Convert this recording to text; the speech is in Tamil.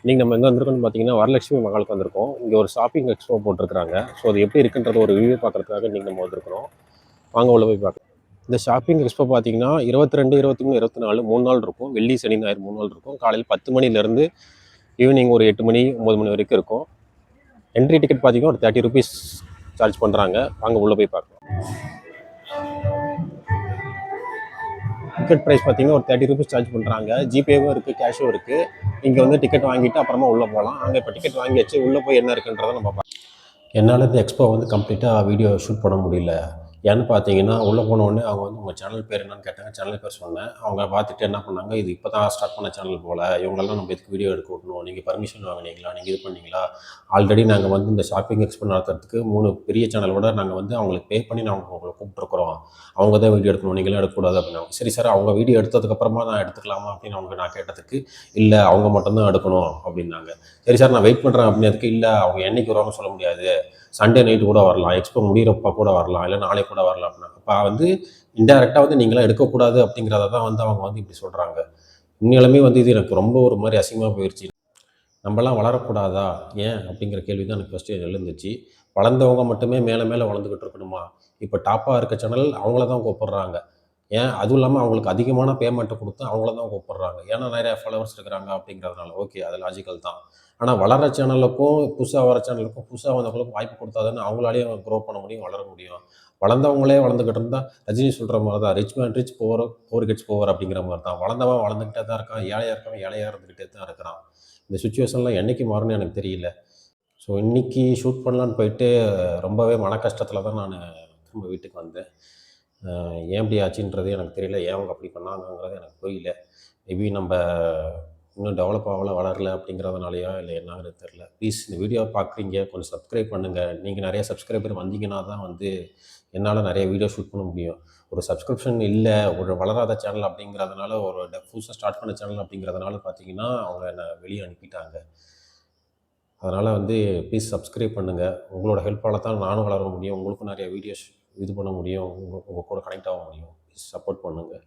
நீங்கள் நம்ம எங்கே வந்திருக்கோம்னு பார்த்தீங்கன்னா வரலட்சுமி மகாலுக்கு வந்திருக்கோம். இங்கே ஒரு ஷாப்பிங் எக்ஸ்போ போட்டிருக்கிறாங்க. ஸோ அது எப்படி இருக்குன்றது ஒரு ரிவ்யூ பார்க்குறதுக்காக இன்றைக்கி நம்ம வந்திருக்கிறோம். வாங்க உள்ள போய் பார்க்கலாம். இந்த ஷாப்பிங் எக்ஸ்போ பார்த்தீங்கன்னா 22, 23, 24 3 நாள் இருக்கும். வெள்ளி, சனி, ஞாயிறு 3 நாள் இருக்கும். காலையில் 10 மணிலேருந்து ஈவினிங் ஒரு 8 மணி 9 மணி வரைக்கும் இருக்கும். என்ட்ரி டிக்கெட் பார்த்தீங்கன்னா ஒரு 30 ருபீஸ் சார்ஜ் பண்ணுறாங்க. வாங்க உள்ளே போய் பார்க்கலாம். டிக்கெட் ப்ரைஸ் பார்த்தீங்கன்னா ஒரு 30 ருபீஸ் சார்ஜ் பண்ணுறாங்க. ஜிபேவும் இருக்குது, கேஷும் இருக்குது. இங்கே வந்து டிக்கெட் வாங்கிட்டு அப்புறமா உள்ளே போகலாம். அங்கே இப்போ டிக்கெட் வாங்கியாச்சு. உள்ளே போய் என்ன இருக்குன்றதை நம்ம பார்க்கலாம். என்னால் இந்த எக்ஸ்போ வந்து கம்ப்ளீட்டாக வீடியோ ஷூட் பண்ண முடியல. ஏன்னு பார்த்தீங்கன்னா உள்ளே போனோடனே அவங்க வந்து உங்கள் சேனல் பேர் என்னன்னு கேட்டாங்க. சேனல் பேர் சொன்னேன். அவங்க பார்த்துட்டு என்ன பண்ணாங்க, இது இப்போ தான் ஸ்டார்ட் பண்ண சேனல் போல், இவங்களெல்லாம் நம்ம எதுக்கு வீடியோ எடுக்க விடணும், நீங்கள் பர்மிஷன் வாங்கினீங்களா, நீங்கள் இது பண்ணீங்களா, ஆல்ரெடி நாங்கள் வந்து இந்த ஷாப்பிங் எக்ஸ்போ நடத்துறதுக்கு 3 பெரிய சேனலோட நாங்கள் வந்து அவங்களுக்கு பே பண்ணி நாங்கள் உங்களை கூப்பிட்ருக்குறோம், அவங்க தான் வீடியோ எடுக்கணும், நீங்களாம் எடுக்கக்கூடாது அப்படின்னாங்க. சரி சார், அவங்க வீடியோ எடுத்ததுக்கப்புறமா நான் எடுத்துக்கலாமா அப்படின்னு நான் கேட்டதுக்கு, இல்லை அவங்க மட்டும்தான் எடுக்கணும் அப்படின்னாங்க. சரி சார், நான் வெயிட் பண்ணுறேன் அப்படின்னதுக்கு, இல்லை அவங்க என்றைக்கு வருவாங்கன்னு சொல்ல முடியாது, சண்டே நைட்டு கூட வரலாம், எக்ஸ்போ முடிகிறப்ப கூட வரலாம், இல்லை நாளைக்கு கூட வரலாம் அப்படின்னாங்க. இப்போ வந்து இன்டெரக்டாக வந்து நீங்களாம் எடுக்கக்கூடாது அப்படிங்கிறத தான் வந்து அவங்க வந்து இப்படி சொல்கிறாங்க. உண்மையாலுமே வந்து இது எனக்கு ரொம்ப ஒரு மாதிரி அசிங்கமாக போயிடுச்சு. நம்மலாம் வளரக்கூடாதா ஏன் அப்படிங்கிற கேள்வி தான் எனக்கு ஃபஸ்ட்டு எழுந்துச்சு. வளர்ந்தவங்க மட்டுமே மேலே மேலே வளர்ந்துக்கிட்டு இருக்கணுமா? இப்போ டாப்பாக இருக்க சேனல் அவங்கள தான் கூப்பிட்றாங்க. ஏன் அதுவும் இல்லாமல் அவங்களுக்கு அதிகமான பேமெண்ட்டை கொடுத்து அவங்கள தான் கூப்பிட்றாங்க. ஏன்னா நிறையா ஃபாலோவர்ஸ் இருக்கிறாங்க அப்படிங்கிறதுனால. ஓகே, அது லாஜிக்கல் தான். ஆனால் வளர்கிற சேனலுக்கும் புதுசாக வர சேனலுக்கும் புதுசாக வந்தவங்களுக்கும் வாய்ப்பு கொடுத்தா தானே அவங்களாலேயும் க்ரோ பண்ண முடியும், வளர முடியும். வளர்ந்தவங்களே வளர்ந்துக்கிட்டு இருந்தால் ரஜினி சொல்கிற மாதிரி தான், ரிச் மேன் ரிச் போர் கெட்ஸ் போவர் அப்படிங்கிற மாதிரி தான். வளர்ந்தவன் வளர்ந்துக்கிட்டே தான் இருக்கான், ஏழையாக இருக்கவன் ஏழையாக இருந்துக்கிட்டே தான் இருக்கிறான். இந்த சுச்சுவேஷன்லாம் என்றைக்கு மாறும்னு எனக்கு தெரியல. ஸோ இன்றைக்கி ஷூட் பண்ணலான்னு போயிட்டு ரொம்பவே மன கஷ்டத்தில் தான் நான் திரும்ப வீட்டுக்கு வந்தேன். ஏன் இப்படி ஆச்சுன்றது எனக்கு தெரியல. ஏன் அவங்க அப்படி பண்ணாங்கங்கிறது எனக்கு புரியல. மேபி நம்ம இன்னும் டெவலப் ஆகல, வளரல அப்படிங்கிறதுனாலயா இல்லை என்னங்கிறது தெரில. ப்ளீஸ் இந்த வீடியோவை பார்க்குறீங்க, கொஞ்சம் சப்ஸ்கிரைப் பண்ணுங்கள். நீங்கள் நிறைய சப்ஸ்கிரைபர் வந்தீங்கன்னா தான் வந்து என்னால் நிறைய வீடியோ ஷூட் பண்ண முடியும். ஒரு சப்ஸ்கிரிப்ஷன் இல்லை, ஒரு வளராத சேனல் அப்படிங்கிறதுனால, ஒரு புதுசாக ஸ்டார்ட் பண்ண சேனல் அப்படிங்கிறதுனால பார்த்தீங்கன்னா அவங்க என்னை வெளியே அனுப்பிட்டாங்க. அதனால் வந்து ப்ளீஸ் சப்ஸ்கிரைப் பண்ணுங்கள். உங்களோட ஹெல்ப்பால் தான் நானும் வளர முடியும், உங்களுக்கும் நிறைய வீடியோஸ் இது பண்ண முடியும், உங்கள் கூட கனெக்ட் ஆக முடியும். ப்ளீஸ் சப்போர்ட் பண்ணுங்கள்.